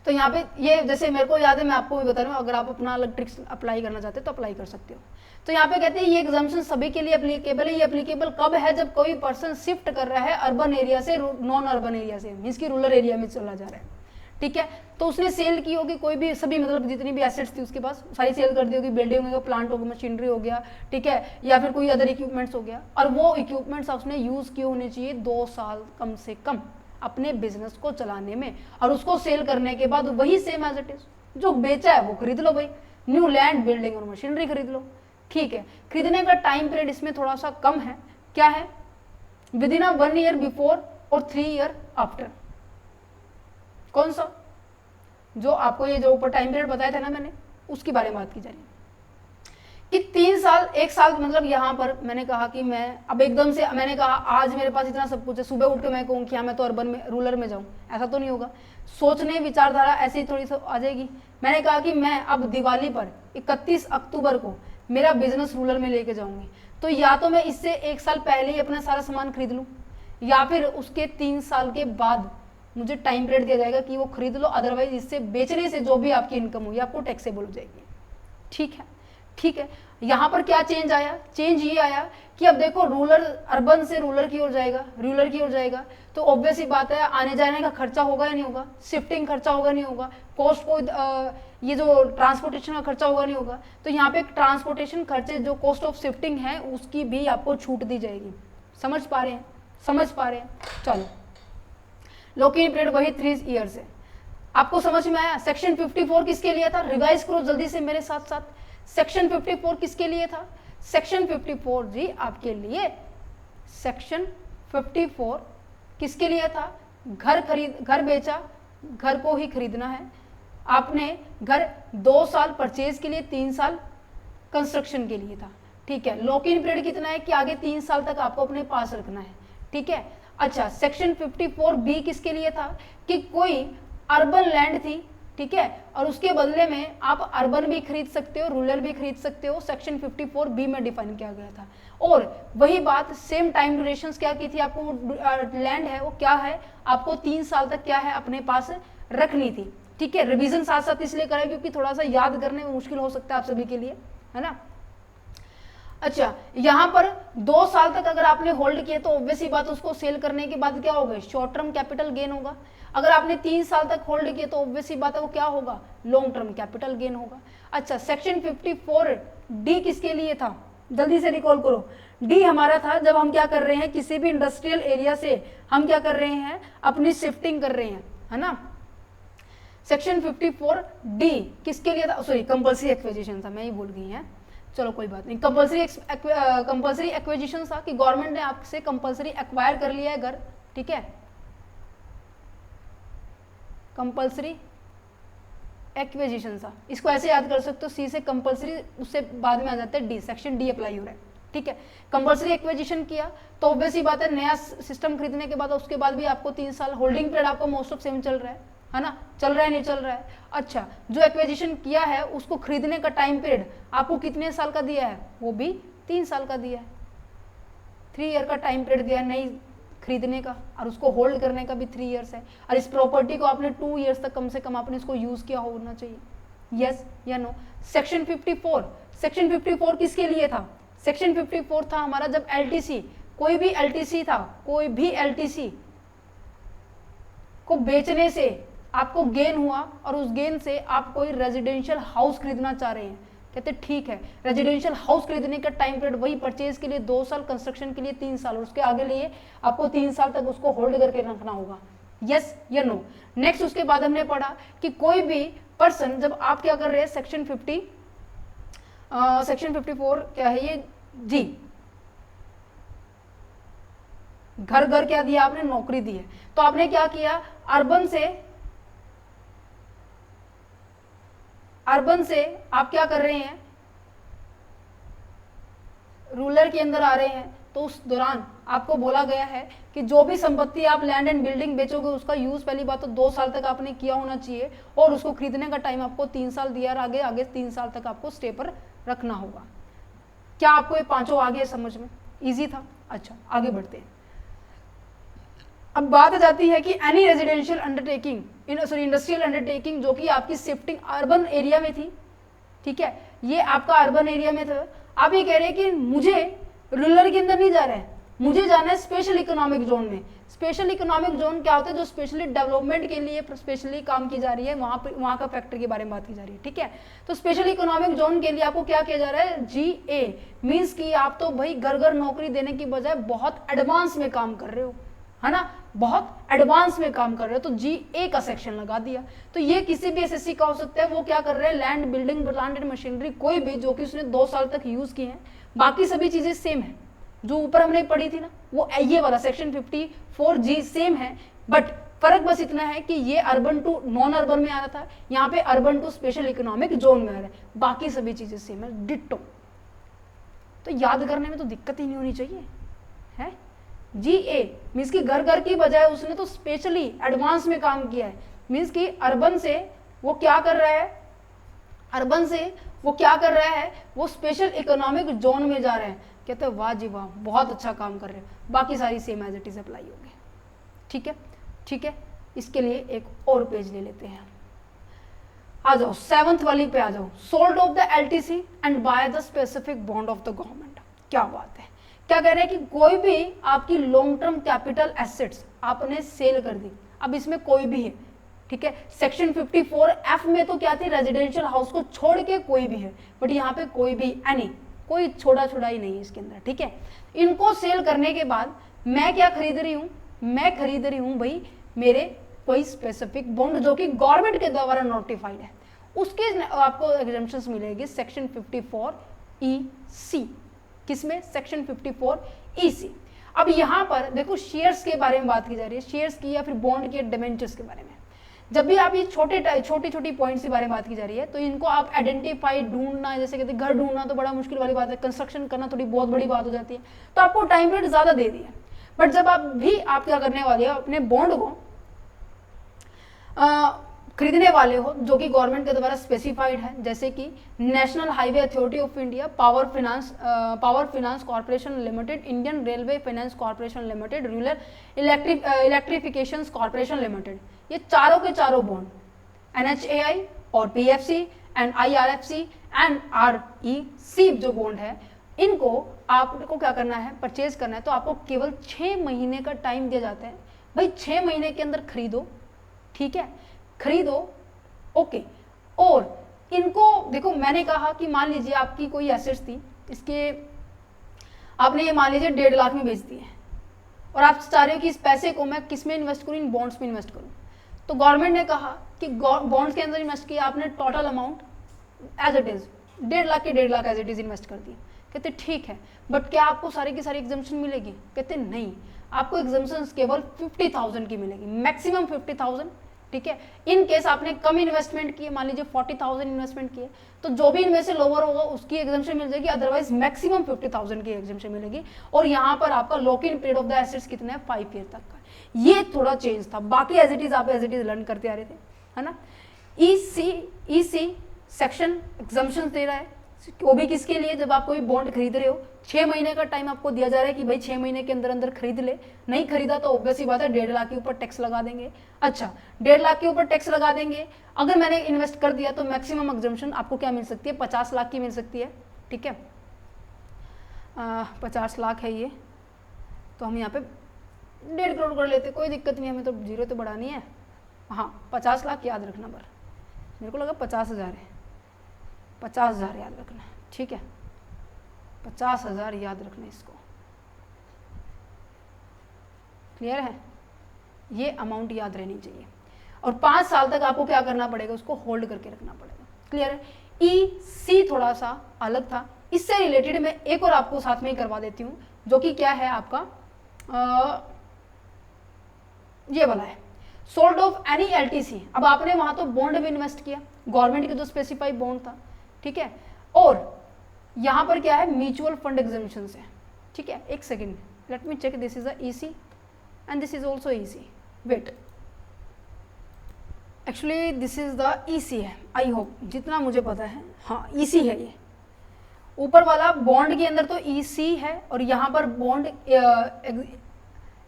तो यहाँ पे ये जैसे मेरे को याद है, मैं आपको भी बता रहा हूँ, अगर आप अपना अलग ट्रिक्स अप्लाई करना चाहते हो तो अप्लाई कर सकते हो। तो यहाँ पे कहते हैं ये एग्जाम्पशन सभी के लिए एप्लीकेबल है। ये एप्लीकेबल कब है, जब कोई पर्सन शिफ्ट कर रहा है अर्बन एरिया से नॉन अर्बन एरिया से, मीन्स की रूरल एरिया में चला जा रहा है। ठीक है, तो उसने सेल की होगी कोई भी, सभी मतलब जितनी भी एसेट्स थी उसके पास सारी सेल कर दी होगी, बिल्डिंग हो गया, प्लांट हो गया, मशीनरी हो गया, ठीक है, या फिर कोई अदर इक्विपमेंट्स हो गया, और वो इक्विपमेंट्स उसने यूज किए होने चाहिए 2 साल कम से कम अपने बिजनेस को चलाने में, और उसको सेल करने के बाद वही सेम एज इट इज जो बेचा है वो खरीद लो भाई, न्यू लैंड, बिल्डिंग और मशीनरी खरीद लो। ठीक है, खरीदने का टाइम पीरियड इसमें थोड़ा सा कम है, क्या है, विद इन 1 ईयर बिफोर और 3 ईयर आफ्टर। कौन सा, जो आपको ये जो ऊपर टाइम पीरियड बताया था ना मैंने, उसकी बारे में बात की जा रही है कि 3 साल 1 साल, मतलब यहाँ पर मैंने कहा कि मैं अब एकदम से मैंने कहा आज मेरे पास इतना सब कुछ है, सुबह उठ के मैं कहूँ कि हाँ मैं तो अर्बन में रूरल में जाऊँ, ऐसा तो नहीं होगा। सोचने विचारधारा ऐसी थोड़ी सी आ जाएगी। मैंने कहा कि मैं अब दिवाली पर 31 अक्टूबर को मेरा बिजनेस रूरल में लेके जाऊंगी, तो या तो मैं इससे 1 साल पहले ही अपना सारा सामान खरीद लूँ, या फिर उसके 3 साल के बाद मुझे टाइम पीरियड दिया जाएगा कि वो खरीद लो, अदरवाइज इससे बेचने से जो भी आपकी इनकम हुई आपको टैक्सेबल हो जाएगी। ठीक है, ठीक है, यहाँ पर क्या चेंज आया, चेंज ये आया कि अब देखो रूरल अर्बन से रूरल की ओर जाएगा, रूरल की ओर जाएगा, तो ऑब्वियस ही बात है आने जाने का खर्चा होगा या नहीं होगा, शिफ्टिंग खर्चा होगा नहीं होगा, कॉस्ट को ये जो ट्रांसपोर्टेशन का खर्चा होगा नहीं होगा, तो यहाँ पे ट्रांसपोर्टेशन खर्चे जो कॉस्ट ऑफ शिफ्टिंग है उसकी भी आपको छूट दी जाएगी। समझ पा रहे हैं, समझ पा रहे हैं। चलो लॉकिंग पीरियड वही 3 ईयर्स है, आपको समझ में आया। सेक्शन 54 किसके लिए था, रिवाइज करो जल्दी से मेरे साथ साथ। सेक्शन 54 किसके लिए था, सेक्शन 54 जी आपके लिए, सेक्शन 54 किसके लिए था, घर बेचा, घर को ही खरीदना है आपने, घर 2 साल परचेज के लिए, 3 साल कंस्ट्रक्शन के लिए था। ठीक है, लॉक इन पीरियड कितना है कि आगे 3 साल तक आपको अपने पास रखना है। ठीक है, अच्छा सेक्शन 54B किसके लिए था कि कोई अर्बन लैंड थी, ठीक है, और उसके बदले में आप अर्बन भी खरीद सकते हो, रूरल भी खरीद सकते हो, सेक्शन 54B में डिफाइन किया गया था। और वही बात सेम टाइम ड्यूरेशंस क्या की थी, आपको लैंड है वो क्या है, आपको 3 साल तक क्या है अपने पास रखनी थी। ठीक है, रिवीजन साथ साथ इसलिए करें क्योंकि थोड़ा सा याद करने में मुश्किल हो सकता है आप सभी के लिए, है ना। अच्छा, यहां पर 2 साल तक अगर आपने होल्ड किए तो ऑब्वियस ही बात उसको सेल करने के बाद क्या होगा, शॉर्ट टर्म कैपिटल गेन होगा। अगर आपने 3 साल तक होल्ड किए तो ऑब्वियस ही बात है वो क्या होगा, लॉन्ग टर्म कैपिटल गेन होगा। अच्छा, सेक्शन 54D किसके लिए था, जल्दी से रिकॉल करो। डी हमारा था जब हम क्या कर रहे हैं, किसी भी इंडस्ट्रियल एरिया से हम क्या कर रहे हैं, अपनी शिफ्टिंग कर रहे हैं, है ना। सेक्शन 54D किसके लिए था, सॉरी कंपल्सरी एक्विजिशन था, मैं ही भूल गई है, चलो कोई बात नहीं। कंपल्सरी एक्विजिशन था कि गवर्नमेंट ने आपसे कंपल्सरी एक्वायर कर लिया है घर, ठीक है, कंपल्सरी एक्विजिशन था। इसको ऐसे याद कर सकते हो, सी से कंपल्सरी, उससे बाद में आ जाता है डी, सेक्शन डी अप्लाई हो रहा है। ठीक है, कंपल्सरी एक्विजिशन किया तो ऑब्वियस ही बात है नया सिस्टम खरीदने के बाद उसके बाद भी आपको 3 साल होल्डिंग पीरियड आपको मोस्ट ऑफ सेम चल रहा है ना, चल रहा है नहीं चल रहा है। अच्छा, जो एक्विजिशन किया है उसको खरीदने का टाइम पीरियड आपको कितने साल का दिया है, वो भी 3 साल का दिया है, 3 ईयर का टाइम पीरियड दिया है नई खरीदने का, और उसको होल्ड करने का भी 3 ईयर्स है, और इस प्रॉपर्टी को आपने 2 ईयर्स तक कम से कम आपने इसको यूज किया होना चाहिए, यस या नो। सेक्शन 54 किसके लिए था, सेक्शन 54 था हमारा जब एलटीसी, कोई भी एलटीसी था, कोई भी एलटीसी को बेचने से आपको गेन हुआ और उस गेन से आप कोई रेजिडेंशियल हाउस खरीदना चाह रहे हैं, कहते ठीक है, रेजिडेंशियल हाउस खरीदने का टाइम पीरियड वही परचेज के लिए 2 साल, कंस्ट्रक्शन के लिए 3 साल, और उसके आगे लिए आपको 3 साल तक उसको होल्ड करके रखना होगा, यस या नो। नेक्स्ट उसके बाद हमने पढ़ा कि कोई भी पर्सन, जब आप क्या कर रहे हैं, सेक्शन 54 क्या है ये जी, घर क्या दिया आपने, नौकरी दी है, तो आपने क्या किया, अर्बन से आप क्या कर रहे हैं, रूरल के अंदर आ रहे हैं, तो उस दौरान आपको बोला गया है कि जो भी संपत्ति आप लैंड एंड बिल्डिंग बेचोगे उसका यूज पहली बात तो 2 साल तक आपने किया होना चाहिए, और उसको खरीदने का टाइम आपको 3 साल दिया, और आगे 3 साल तक आपको स्टे पर रखना होगा। क्या आपको ये पांचों आ गए समझ में, इजी था। अच्छा, आगे बढ़ते हैं। अब बात जाती है कि any residential undertaking, industrial undertaking जो कि आपकी शिफ्टिंग अर्बन एरिया में थी, ठीक है, ये आपका अर्बन एरिया में था, आप ये कह रहे हैं कि मुझे रूरल के अंदर नहीं जा रहा है, मुझे जाना है स्पेशल इकोनॉमिक जोन में। स्पेशल इकोनॉमिक जोन क्या होता है, जो स्पेशली डेवलपमेंट के लिए स्पेशली काम की जा रही है, वहां का फैक्टर के बारे में बात की जा रही है, ठीक है। तो स्पेशल इकोनॉमिक जोन के लिए आपको क्या किया जा रहा है, GA मीन्स कि आप तो भाई घर नौकरी देने की बजाय बहुत एडवांस में काम कर रहे हो, है ना, बहुत एडवांस में काम कर रहे हो, तो GA का सेक्शन लगा दिया। तो ये किसी भी SSC का हो सकता है, वो क्या कर रहे हैं, land building plant and machinery कोई भी जो कि उसने 2 साल तक यूज किए हैं, बाकी सभी चीजें सेम है जो ऊपर हमने पढ़ी थी ना, वो ये वाला सेक्शन 54G सेम है, बट फर्क बस इतना है कि ये अर्बन टू नॉन अर्बन में आ रहा था, यहाँ पे urban to special economic zone में आ रहा है, बाकी सभी चीजें सेम है, डिट्टो। तो याद करने में तो दिक्कत ही नहीं होनी चाहिए, है। GA मीन्स कि घर की बजाय उसने तो स्पेशली एडवांस में काम किया है, मीन्स कि अर्बन से वो क्या कर रहा है, वो स्पेशल इकोनॉमिक जोन में जा रहे हैं, कहते हैं वाह जी वाह, बहुत अच्छा काम कर रहे हैं, बाकी सारी same as it is apply हो गए, ठीक है। इसके लिए एक और पेज ले लेते हैं। आ जाओ 7th वाली पे आ जाओ, sold off the LTC and by the specific bond of the government. क्या बात है, क्या कह रहे हैं कि कोई भी आपकी लॉन्ग टर्म कैपिटल एसेट्स आपने सेल कर दी। अब इसमें कोई भी है, ठीक है, सेक्शन 54F में तो क्या थी, रेजिडेंशियल हाउस को छोड़ के कोई भी है, बट यहाँ पे कोई भी एनी, कोई छोड़ा छोड़ा ही नहीं है इसके अंदर, ठीक है। इनको सेल करने के बाद मैं क्या खरीद रही हूँ, मैं खरीद रही हूँ भाई मेरे कोई स्पेसिफिक बॉन्ड जो कि गवर्नमेंट के द्वारा नोटिफाइड है, उसके आपको एग्जेम्पशंस मिलेगी सेक्शन 54EC। किसमें, सेक्शन 54EC। अब यहाँ पर देखो शेयर्स के बारे में बात की जा रही है, शेयर्स की या फिर बॉन्ड के डिबेंचर्स के बारे में। जब भी आप ये छोटी छोटी पॉइंट्स के बारे में बात की जा रही है तो इनको आप आइडेंटिफाई, ढूंढना, जैसे कहते हैं घर ढूंढना तो बड़ा मुश्किल वाली बात है, कंस्ट्रक्शन करना थोड़ी बहुत बड़ी बात हो जाती है, तो आपको टाइम पीरियड ज्यादा दे दिया। बट जब आप क्या करने वाले हो, अपने बॉन्ड को खरीदने वाले हो जो कि गवर्नमेंट के द्वारा स्पेसिफाइड है, जैसे कि national highway authority of India, power finance corporation limited, Indian railway finance corporation limited, rural electrification corporation limited, ये चारों के चारों बॉन्ड, NHAI और PFC and IRFC and REC जो बॉन्ड है, इनको आपको क्या करना है, परचेज करना है, तो आपको केवल 6 महीने का टाइम दिया जाता है। भाई 6 महीने के अंदर खरीदो, ठीक है, खरीदो, ओके। और इनको देखो, मैंने कहा कि मान लीजिए आपकी कोई एसेट्स थी, इसके आपने ये मान लीजिए 1.5 लाख में बेच दिए और आप चाह रहे हो कि इस पैसे को मैं किस में इन्वेस्ट करूं, इन बॉन्ड्स में इन्वेस्ट करूं। तो गवर्नमेंट ने कहा कि बॉन्ड्स के अंदर इन्वेस्ट किया आपने, total amount as it is 1.5 lakh के 1.5 lakh as it is invest कर दिए। कहते ठीक है, बट क्या आपको सारी की सारी एग्जाम्पशन मिलेगी? कहते नहीं, आपको एग्जाम्पशन केवल 50,000 की मिलेगी, मैक्सिमम 50,000, ठीक है। इन केस आपने कम इन्वेस्टमेंट किए, मान लीजिए 40,000 इन्वेस्टमेंट किए, तो जो भी इनमें से लोअर होगा उसकी एग्जाम्पशन मिल जाएगी, अदरवाइज मैक्सिमम 50,000 की एग्जाम्पशन मिलेगी। और यहाँ पर आपका lock in period of the assets कितना है, 5 ईयर तक का। ये थोड़ा चेंज था, बाकी एज इट इज आप एज इट इज लर्न करते आ रहे थे, है ना। EC सेक्शन एग्जाम्पशन दे रहा है, वो भी किसके लिए, जब आप कोई बॉन्ड खरीद रहे हो, 6 महीने का टाइम आपको दिया जा रहा है कि भाई 6 महीने के अंदर अंदर खरीद ले, नहीं खरीदा तो ऑब्वियस ही बात है 1.5 लाख के ऊपर टैक्स लगा देंगे। अच्छा, 1.5 लाख के ऊपर टैक्स लगा देंगे, अगर मैंने इन्वेस्ट कर दिया तो मैक्सिमम एग्जम्पशन आपको क्या मिल सकती है, 50 लाख की मिल सकती है, ठीक है। 50 लाख है ये, तो हम यहाँ पे 1.5 करोड़ कर लेते, कोई दिक्कत नहीं, हमें तो जीरो तो बढ़ानी है। हाँ, 50 लाख याद रखना, बर मेरे को लगा 50,000 है, 50,000 याद रखना, ठीक है, 50,000 याद रखना इसको, क्लियर है, ये अमाउंट याद रहनी चाहिए। और 5 साल तक आपको क्या करना पड़ेगा, उसको होल्ड करके रखना पड़ेगा, क्लियर है। EC थोड़ा सा अलग था, इससे रिलेटेड मैं एक और आपको साथ में ही करवा देती हूँ, जो कि क्या है आपका ये वाला है, सोल्ड ऑफ एनी LTC। अब आपने वहां तो बॉन्ड में इन्वेस्ट किया, गवर्नमेंट के जो स्पेसिफाइड बॉन्ड था, ठीक है, और यहां पर क्या है, म्यूचुअल फंड एग्जामिशन है, ठीक है। एक second, let me check, this is a EC and this is also EC, wait, actually this is the EC है, आई होप जितना मुझे पता है, हाँ EC है ये। ऊपर वाला बॉन्ड के अंदर तो EC है और यहाँ पर बॉन्ड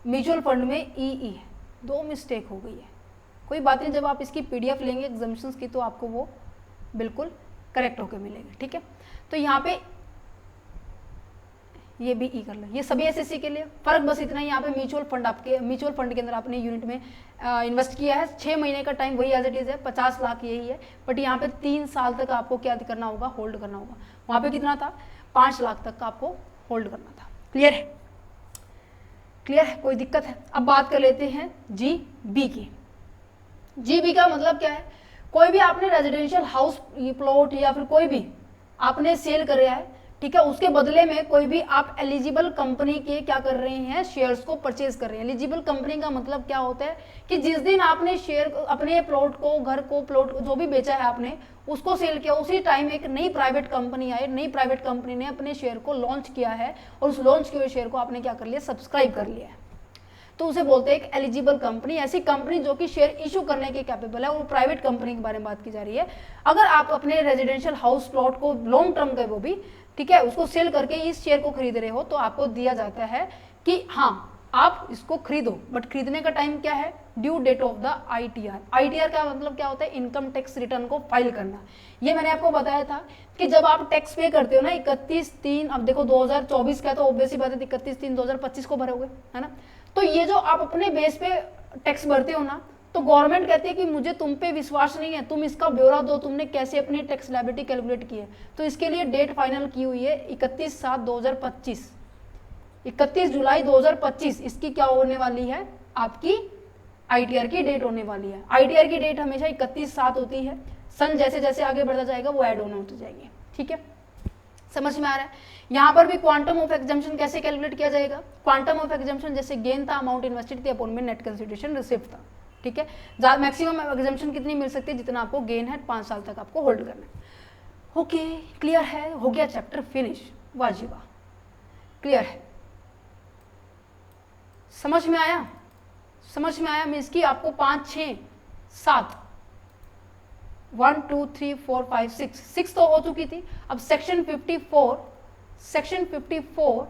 म्यूचुअल फंड में EE है, 2 मिस्टेक हो गई है, कोई बात नहीं, जब आप इसकी PDF लेंगे एग्जाम्पशंस की तो आपको वो बिल्कुल करेक्ट होकर मिलेगी, ठीक है। तो यहाँ पे ये भी E कर लो, ये सभी SSC के लिए, फर्क बस इतना ही, यहाँ पे म्यूचुअल फंड के अंदर आपने यूनिट में इन्वेस्ट किया है, 6 महीने का टाइम वही एज इट इज है, 50 लाख यही है, बट यहाँ पे 3 साल तक आपको क्या करना होगा, होल्ड करना होगा। वहाँ पे कितना था, 5 लाख तक का आपको होल्ड करना था, क्लियर है, क्लियर है, कोई दिक्कत है। अब बात कर लेते हैं GB की। GB का मतलब क्या है, कोई भी आपने रेजिडेंशियल हाउस प्लॉट या फिर कोई भी आपने सेल कर रहा है, ठीक है, उसके बदले में कोई भी आप एलिजिबल कंपनी के क्या कर रहे हैं, शेयर्स को परचेज कर रहे हैं। एलिजिबल कंपनी का मतलब क्या होता है कि जिस दिन आपने शेयर अपने प्लॉट को, घर को, प्लॉट जो भी बेचा है आपने, उसको सेल किया, उसी टाइम एक नई प्राइवेट कंपनी आई, नई प्राइवेट कंपनी ने अपने शेयर को लॉन्च किया है और उस लॉन्च किए हुए शेयर को आपने क्या कर लिया, सब्सक्राइब कर लिया है, तो उसे बोलते हैं एक एलिजिबल कंपनी। ऐसी कंपनी जो कि शेयर इशू करने के कैपेबल है, वो प्राइवेट कंपनी के बारे में बात की जा रही है। अगर आप अपने रेजिडेंशियल हाउस प्लॉट को लॉन्ग टर्म का वो भी, ठीक है, उसको सेल करके इस शेयर को खरीद रहे हो, तो आपको दिया जाता है कि हाँ आप इसको खरीदो, बट खरीदने का टाइम क्या है, due date of the ITR। ITR का मतलब क्या होता है, इनकम टैक्स रिटर्न को फाइल करना। ये मैंने आपको बताया था कि जब आप टैक्स पे करते हो ना 31/3, अब देखो 2024 का तो ऑब्वियसली बात है 31/3/2025 को भरोगे, है ना। तो ये जो आप अपने बेस पे टैक्स भरते हो ना, तो गवर्नमेंट कहती है कि मुझे तुम पे विश्वास नहीं है, तुम इसका ब्यौरा दो, तुमने कैसे अपनी टैक्स लायबिलिटी कैलकुलेट की है। तो इसके लिए डेट फाइनल की हुई है 31/7/2025, 31 जुलाई 2025 इसकी क्या होने वाली है, आपकी ITR की डेट होने वाली है। ITR की डेट हमेशा 31/7 होती है, सन जैसे जैसे आगे बढ़ता जाएगा वो ऐड ऑन होते जाएंगे, ठीक है, समझ में आ रहा है। यहाँ पर भी क्वांटम ऑफ एग्जम्पशन कैसे कैलकुलेट किया जाएगा, क्वांटम ऑफ एग्जम्पशन जैसे गेन था, अमाउंट इन्वेस्टेड थी अपॉन में नेट कंसिडरेशन रिसीव्ड था, ठीक है। मैक्सिमम एग्जम्पशन कितनी मिल सकती है, जितना आपको गेन है 5 साल तक आपको होल्ड करना है। ओके, क्लियर है, हो गया चैप्टर फिनिश, वाजिबा, क्लियर है, समझ में आया, समझ में आया। मीन्स कि आपको 5, 6, 7, 1 2 3 4 5 6 तो हो चुकी थी। अब सेक्शन 54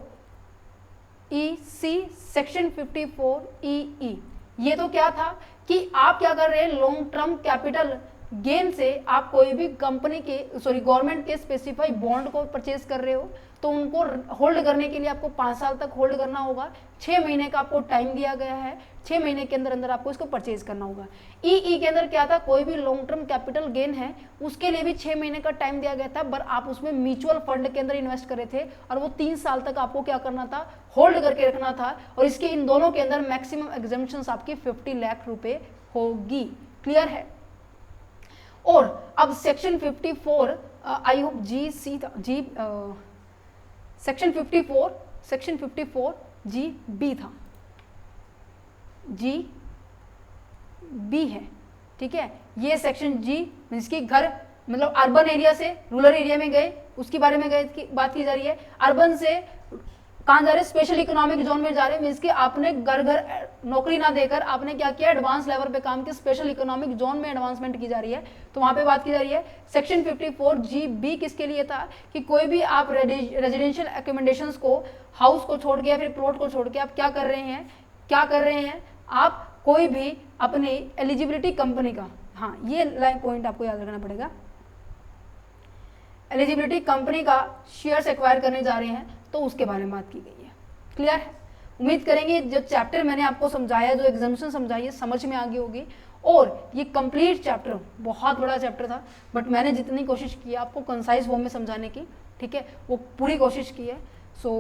EC, सेक्शन 54 EE, ये तो क्या था कि आप क्या कर रहे हैं, लॉन्ग टर्म कैपिटल गेन से आप कोई भी कंपनी के गवर्नमेंट के स्पेसिफाई बॉन्ड को परचेज कर रहे हो, तो उनको होल्ड करने के लिए आपको 5 साल तक होल्ड करना होगा। 6 महीने का आपको टाइम दिया गया है, 6 महीने के अंदर अंदर आपको इसको परचेज करना होगा। EE के अंदर क्या था, कोई भी लॉन्ग टर्म कैपिटल गेन है उसके लिए भी 6 महीने का टाइम दिया गया था, पर आप उसमें म्यूचुअल फंड के अंदर इन्वेस्ट करे थे और वो 3 साल तक आपको क्या करना था, होल्ड करके रखना था। और इसके इन दोनों के अंदर मैक्सिमम एग्जम्पशन आपकी 50 लाख रुपए होगी, क्लियर है। और अब सेक्शन 54 आई होप GC था, सेक्शन 54 GB था, GB है, ठीक है। ये सेक्शन G मीन्स की घर मतलब अर्बन एरिया से रूरल एरिया में गए, उसके बारे में बात की जा रही है। अर्बन से कहाँ जा रहे, स्पेशल इकोनॉमिक जोन में जा रहे हैं, मीन्स कि आपने घर घर नौकरी ना देकर आपने क्या किया, एडवांस लेवल पे काम किया, स्पेशल इकोनॉमिक जोन में एडवांसमेंट की जा रही है, तो वहां पे बात की जा रही है। सेक्शन 54 GB किसके लिए था कि कोई भी आप रेजिडेंशियल एकोमोडेशंस को, हाउस को छोड़ के या फिर प्लॉट को छोड़ के आप क्या कर रहे हैं, आप कोई भी अपनी एलिजिबिलिटी कंपनी का, हाँ ये लाइन पॉइंट आपको याद रखना पड़ेगा, एलिजिबिलिटी कंपनी का शेयर्स एक्वायर करने जा रहे हैं, तो उसके बारे में बात की गई है, क्लियर है। उम्मीद करेंगे जो चैप्टर मैंने आपको समझाया, जो एग्जाम्पशन समझाई है, समझ में आ गई होगी। और ये कंप्लीट चैप्टर बहुत बड़ा चैप्टर था, बट मैंने जितनी कोशिश की है आपको कंसाइज फॉर्म में समझाने की, ठीक है, वो पूरी कोशिश की है। So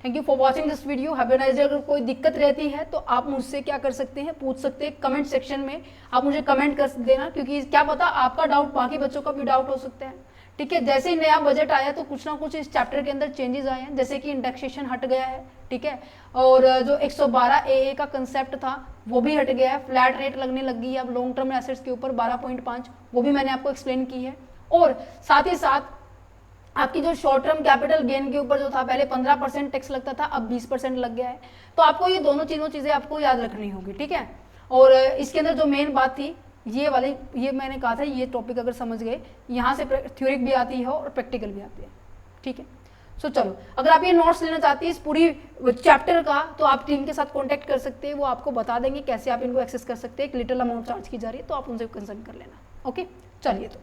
thank you for watching this video, have a nice day. अगर कोई दिक्कत रहती है तो आप मुझसे क्या कर सकते हैं, पूछ सकते हैं कमेंट सेक्शन में, आप मुझे कमेंट कर देना, क्योंकि क्या पता आपका डाउट बाकी बच्चों का भी डाउट हो सकता है, ठीक है। जैसे ही नया बजट आया तो कुछ ना कुछ इस चैप्टर के अंदर चेंजेस आए हैं, जैसे कि इंडेक्सेशन हट गया है, ठीक है, और जो 112 AA का कंसेप्ट था वो भी हट गया है, फ्लैट रेट लगने लग गई है अब लॉन्ग टर्म एसेट्स के ऊपर 12.5, वो भी मैंने आपको एक्सप्लेन की है। और साथ ही साथ आपकी जो शॉर्ट टर्म कैपिटल गेन के ऊपर जो था पहले 15% टैक्स लगता था, अब 20% लग गया है, तो आपको ये दोनों चीजें आपको याद रखनी होगी, ठीक है। और इसके अंदर जो मेन बात थी ये वाली, ये मैंने कहा था, ये टॉपिक अगर समझ गए, यहाँ से थ्योरिक भी आती है और प्रैक्टिकल भी आती है, ठीक है। सो चलो, अगर आप ये नोट्स लेना चाहती है इस पूरी चैप्टर का, तो आप टीम के साथ कांटेक्ट कर सकते हैं, वो आपको बता देंगे कैसे आप इनको एक्सेस कर सकते हैं। एक लिटिल अमाउंट चार्ज की जा रही है, तो आप उनसे कंसल्ट कर लेना, ओके। चलिए तो